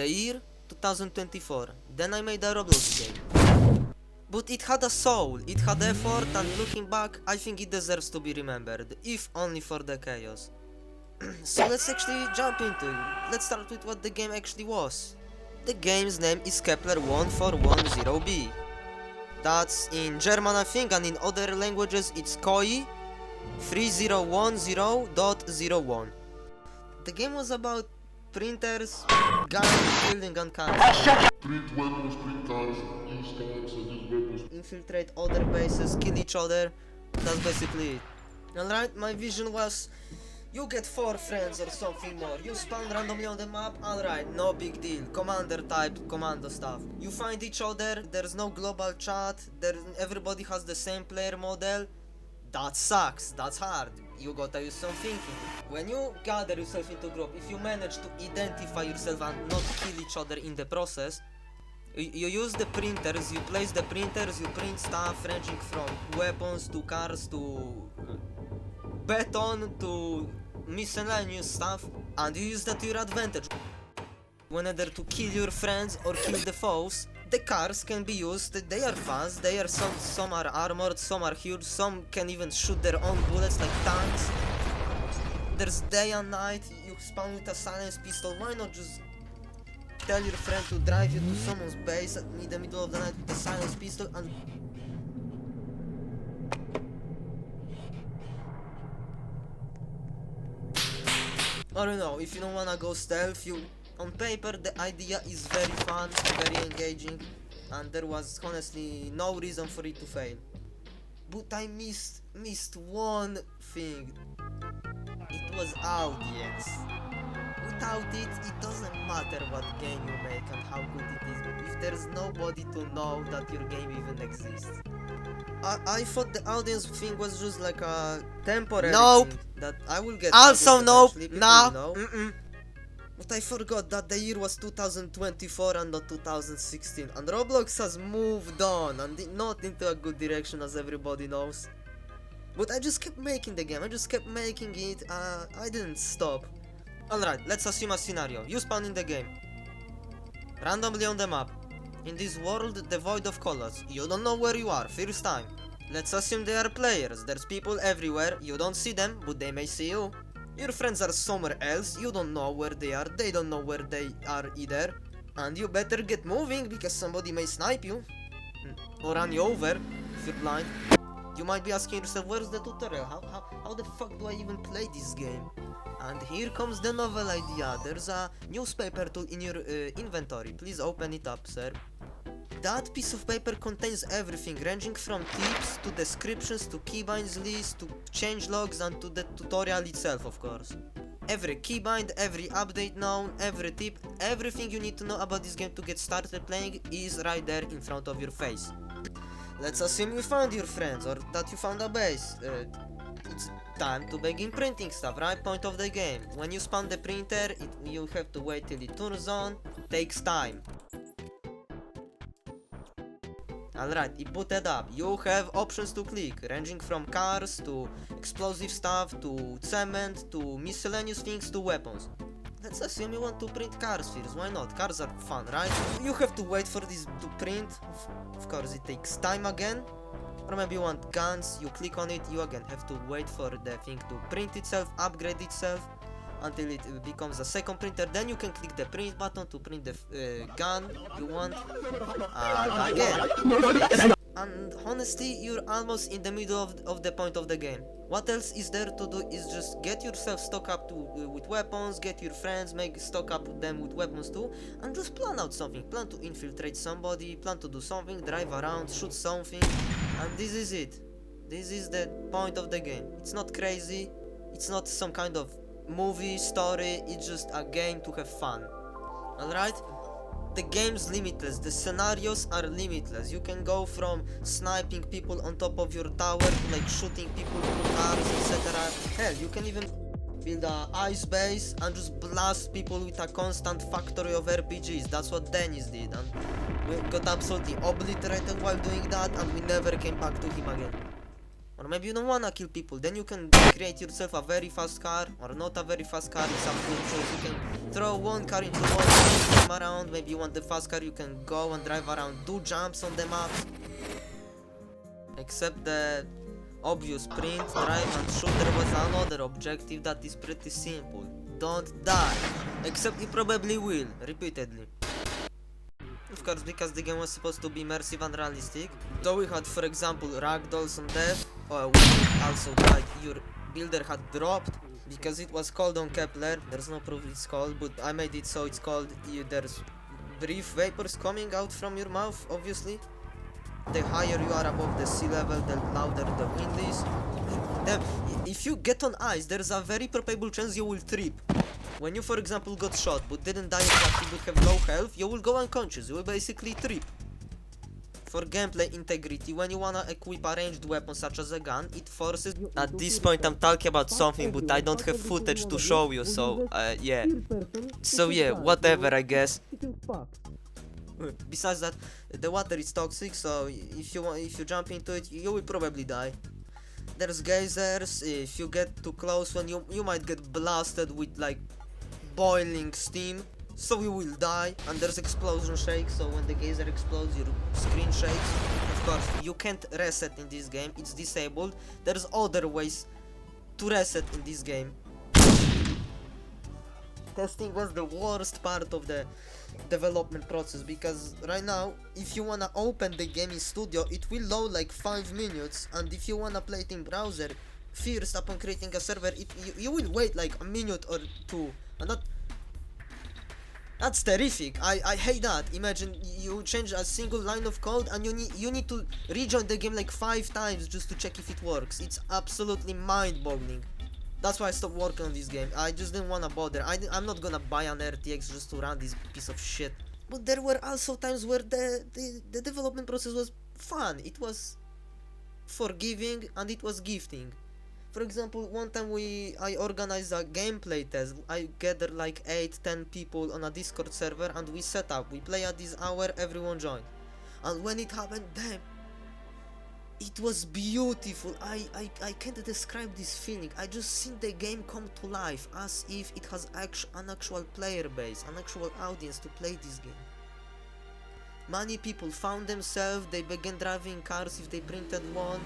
The year 2024. Then I made a ROBLOX game. But it had a soul, it had effort, and looking back, I think it deserves to be remembered, if only for the chaos. So let's actually jump into it. Let's start with what the game actually was. The game's name is Kepler 1410b. That's in German, I think, and in other languages it's KOI 3010.01. The game was about printers, guns, building and cars. Print weapons, print cars, use cars and use weapons. Infiltrate other bases, kill each other. That's basically it. Alright, my vision was you get 4 friends or something more. You spawn randomly on the map, alright, no big deal. Commander type, commando stuff. You find each other, there's no global chat, everybody has the same player model. That sucks, that's hard. You gotta use some thinking. When you gather yourself into a group, if you manage to identify yourself and not kill each other in the process, you use the printers, you place the printers, you print stuff ranging from weapons to cars to beton to miscellaneous stuff, and you use that to your advantage. Whenever to kill your friends or kill the foes, the cars can be used, they are fast, they are some are armored, some are huge, some can even shoot their own bullets like tanks. There's day and night, you spawn with a silence pistol, why not just tell your friend to drive you to someone's base in the middle of the night with a silence pistol and... I don't know, if you don't wanna go stealth, on paper the idea is very fun, very engaging, and there was honestly no reason for it to fail. But I missed one thing. It was audience. Without it, it doesn't matter what game you make and how good it is, if there's nobody to know that your game even exists. I thought the audience thing was just like a temporary thing that I will get. Also nope, no. But I forgot that the year was 2024 and not 2016, and Roblox has moved on and not into a good direction, as everybody knows. But I just kept making the game, I just kept making it, I didn't stop. Alright, let's assume a scenario. You spawn in the game, randomly on the map, in this world devoid of colors. You don't know where you are, first time. Let's assume they are players, there's people everywhere, you don't see them, but they may see you. Your friends are somewhere else, you don't know where they are, they don't know where they are either. And you better get moving because somebody may snipe you or run you over if you're blind. You might be asking yourself, where's the tutorial? How the fuck do I even play this game? And here comes the novel idea. There's a newspaper tool in your inventory. Please open it up, sir. That piece of paper contains everything, ranging from tips to descriptions to keybinds lists to change logs and to the tutorial itself, of course. Every keybind, every update known, every tip, everything you need to know about this game to get started playing is right there in front of your face. Let's assume you found your friends or that you found a base. It's time to begin printing stuff, right? Point of the game. When you spawn the printer, you have to wait till it turns on. Takes time. Alright, it booted up. You have options to click, ranging from cars to explosive stuff to cement to miscellaneous things to weapons. Let's assume you want to print cars first, why not? Cars are fun, right? You have to wait for this to print. Of course, it takes time again. Or maybe you want guns, you click on it, you again have to wait for the thing to print itself, upgrade itself until it becomes a second printer. Then you can click the print button to print the gun you want. And again. And honestly, you're almost in the middle of the point of the game. What else is there to do is just get yourself stock up with weapons, get your friends, stock up with them with weapons too, and just plan out something. Plan to infiltrate somebody, plan to do something, drive around, shoot something, and this is it. This is the point of the game. It's not crazy, it's not some kind of movie story, it's just a game to have fun. Alright? The game's limitless, the scenarios are limitless. You can go from sniping people on top of your tower to like shooting people through cars, etc. Hell, you can even build a ice base and just blast people with a constant factory of RPGs. That's what Dennis did, and we got absolutely obliterated while doing that, and we never came back to him again. Or maybe you don't wanna kill people, then you can create yourself a very fast car, or not a very fast car, it's up to your choice. You can throw one car into one, drive around, maybe you want the fast car, you can go and drive around, do jumps on the map. Except the obvious sprint, drive and shoot, there was another objective that is pretty simple. Don't die. Except you probably will, repeatedly. Of course, because the game was supposed to be immersive and realistic. Though we had, for example, ragdolls on death, or we also died, your builder had dropped, because it was called on Kepler. There's no proof it's called, but I made it so it's called. There's brief vapors coming out from your mouth, obviously. The higher you are above the sea level, the louder the wind is. Then, if you get on ice, there's a very probable chance you will trip. When you, for example, got shot but didn't die exactly but have low health, you will go unconscious, you will basically trip. For gameplay integrity, when you wanna equip a ranged weapon such as a gun, it forces you. At this point I'm talking about something but I don't have footage to show you, so yeah. So yeah, whatever I guess. Besides that, the water is toxic, so if you jump into it, you will probably die. There's geysers. If you get too close, when you might get blasted with like boiling steam, so you will die. And there's explosion shake, so when the geyser explodes, your screen shakes. Of course, you can't reset in this game; it's disabled. There's other ways to reset in this game. Testing was the worst part of the development process, because right now if you wanna open the game in studio it will load like 5 minutes, and if you wanna play it in browser first upon creating a server you will wait like a minute or two, and that's terrific. I hate that. Imagine you change a single line of code and you need to rejoin the game like 5 times just to check if it works. It's absolutely mind-boggling. That's why I stopped working on this game. I just didn't wanna bother. I'm not gonna buy an RTX just to run this piece of shit. But there were also times where the development process was fun. It was forgiving and it was gifting. For example, one time I organized a gameplay test. I gathered like 8-10 people on a Discord server and we set up. We play at this hour, everyone joined. And when it happened, damn, it was beautiful. I can't describe this feeling. I just seen the game come to life, as if it has an actual player base, an actual audience to play this game. Many people found themselves, they began driving cars if they printed one,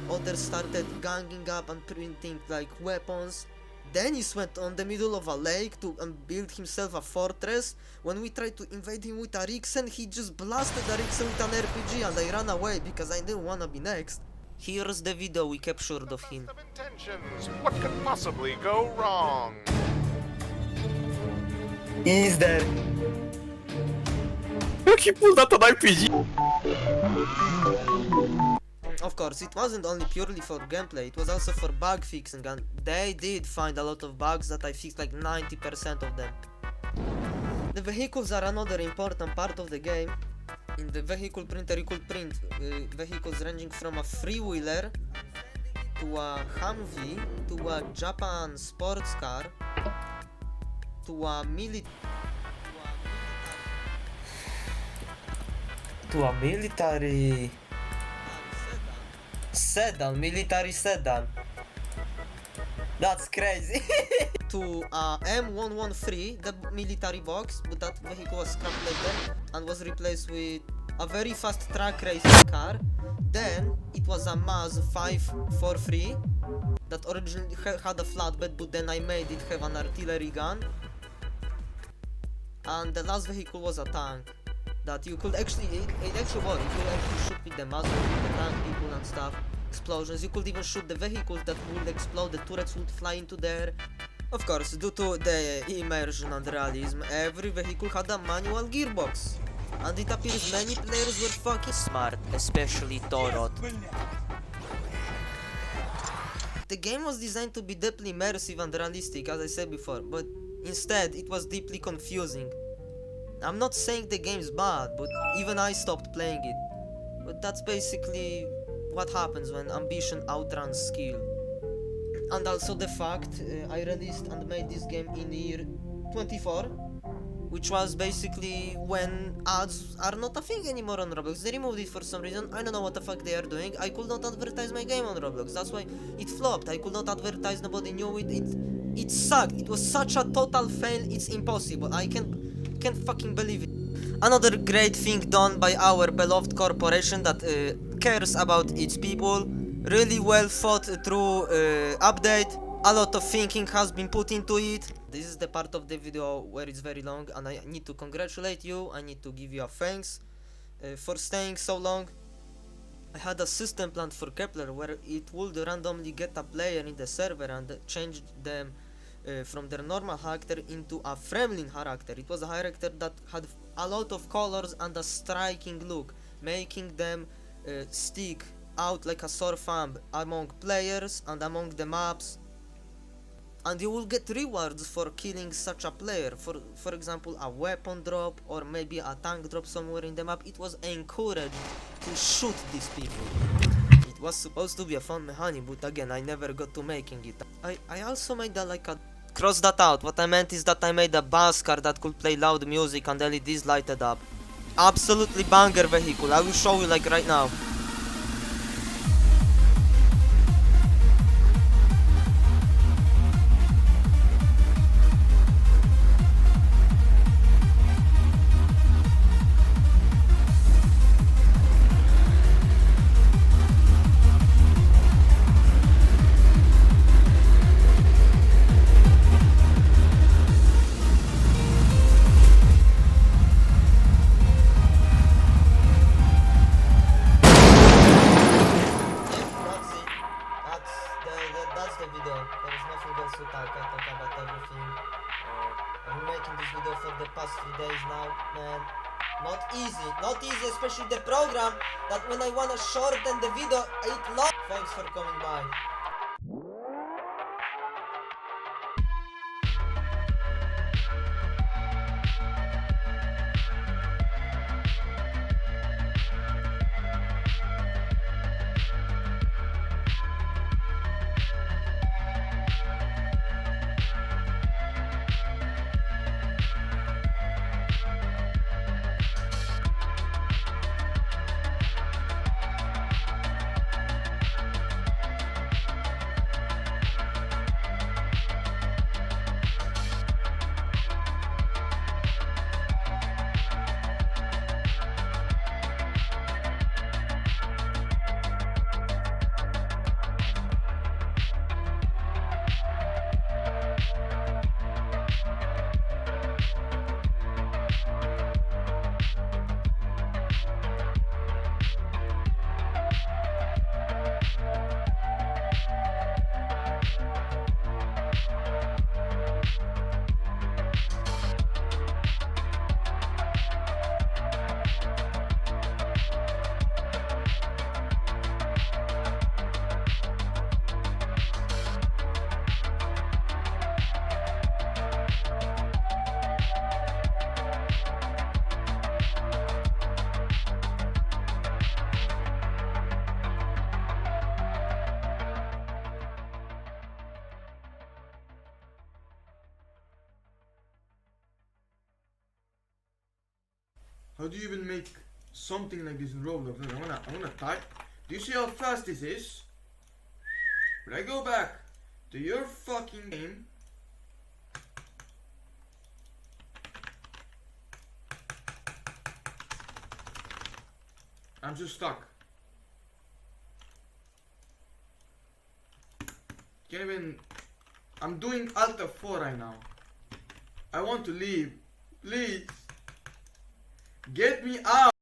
others started ganging up and printing like weapons. Dennis went on the middle of a lake and built himself a fortress. When we tried to invade him with a Rixen, he just blasted the Rixen with an RPG and I ran away because I didn't wanna be next. Here's the video we captured of him. What could possibly go wrong? He's there. Look, he pulled out an RPG. Of course, it wasn't only purely for gameplay, it was also for bug fixing, and they did find a lot of bugs that I fixed, like 90% of them. The vehicles are another important part of the game. In the vehicle printer you could print vehicles ranging from a freewheeler to a Humvee to a Japan sports car to a military military sedan. That's crazy. To M113, the military box, but that vehicle was scrapped later and was replaced with a very fast track racing car. Then it was a Maz 543 that originally had a flatbed, but then I made it have an artillery gun. And the last vehicle was a tank that you could actually, it actually worked. You could actually shoot with the muzzle, with the tank people and stuff. Explosions, you could even shoot the vehicles that would explode, the turrets would fly into the air. Of course, due to the immersion and realism, every vehicle had a manual gearbox. And it appears many players were fucking smart, especially Torot. The game was designed to be deeply immersive and realistic, as I said before, but instead it was deeply confusing. I'm not saying the game's bad, but even I stopped playing it. But that's basically what happens when ambition outruns skill. And also the fact I released and made this game in year 24, which was basically when ads are not a thing anymore on Roblox. They removed it for some reason. I don't know what the fuck they are doing. I could not advertise my game on Roblox. That's why it flopped. I could not advertise. Nobody knew it. It sucked. It was such a total fail. It's impossible. I can't fucking believe it. Another great thing done by our beloved corporation that cares about its people. Really well thought through update. A lot of thinking has been put into it. This is the part of the video where it's very long, and I need to congratulate you. I need to give you a thanks for staying so long. I had a system planned for Kepler where it would randomly get a player in the server and change them from their normal character into a Fremlin character. It was a character that had a lot of colors and a striking look, making them stick out like a sore thumb among players and among the maps. And you will get rewards for killing such a player, for example a weapon drop or maybe a tank drop somewhere in the map. It was encouraged to shoot these people. It was supposed to be a fun mechanic, but again I never got to making it. I also made cross that out. What I meant is that I made a bus car that could play loud music and LEDs lighted up. Absolutely banger vehicle. I will show you like right now. That's the video. There is nothing else to talk. I talk about everything. I've been making this video for the past 3 days now, man. Not easy, especially the program that when I wanna shorten the video, it long. Thanks for coming by. How do you even make something like this in Roblox? I wanna type. Do you see how fast this is? When I go back to your fucking game, I'm just stuck. Can't even. I'm doing Alt F4 right now. I want to leave. Please. Get me out!